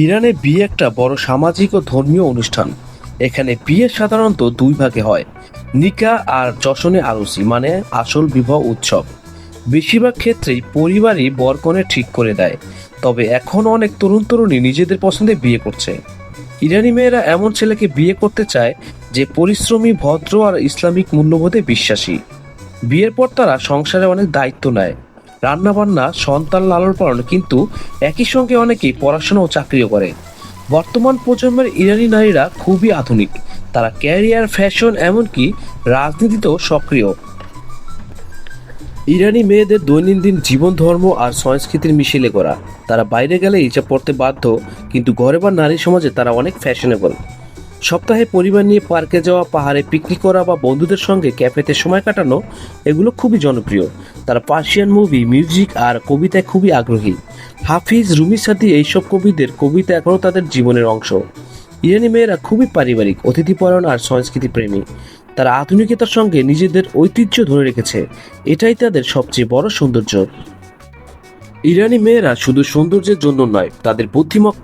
ইরানে বিয়ে একটা বড় সামাজিক ও ধর্মীয় অনুষ্ঠান। এখানে বিয়ে সাধারণত দুই ভাগে হয়, নিকাহ আর জশনে আরুসি মানে আসল বিবাহ উৎসব। বেশিরভাগ ক্ষেত্রেই পরিবারই বরকনে ঠিক করে দেয়, তবে এখন অনেক তরুণ তরুণী নিজেদের পছন্দে বিয়ে করছে। ইরানি মেয়েরা এমন ছেলেকে বিয়ে করতে চায় যে পরিশ্রমী, ভদ্র আর ইসলামিক মূল্যবোধে বিশ্বাসী। বিয়ের পর তারা সংসারে অনেক দায়িত্ব নেয়, রান্নাবান্না, সন্তান লালন পালন, কিন্তু একই সঙ্গে অনেকেই পড়াশোনা ও চাকরিও করে। বর্তমান প্রজন্মের ইরানি নারীরা খুবই আধুনিক। তারা ক্যারিয়ার, ফ্যাশন, এমনকি রাজনীতিতেও সক্রিয়। ইরানি মেয়েদের দৈনন্দিন জীবন ধর্ম আর সংস্কৃতির মিশেলে করা। তারা বাইরে গেলে হিজাব পড়তে বাধ্য, কিন্তু ঘরে বা নারী সমাজে তারা অনেক ফ্যাশনেবল। সপ্তাহে পরিবার নিয়ে পার্কে যাওয়া, পাহাড়ে পিকনিক করা বা বন্ধুদের সঙ্গে ক্যাফেতে সময় কাটানো, এগুলো খুবই জনপ্রিয়। তারা পার্সিয়ান মুভি, মিউজিক আর কবিতায় খুবই আগ্রহী। হাফিজ, রুমি সাদি, এইসব কবিদের কবিতা এখনও তাদের জীবনের অংশ। ইরানি মেয়েরা খুবই পারিবারিক, অতিথিপরায়ণ আর সংস্কৃতি প্রেমী। তারা আধুনিকতার সঙ্গে নিজেদের ঐতিহ্য ধরে রেখেছে, এটাই তাদের সবচেয়ে বড় সৌন্দর্য। ইরানি মেয়েরা শুধু সৌন্দর্যের জন্য নয়, তাদের বুদ্ধিমত্তা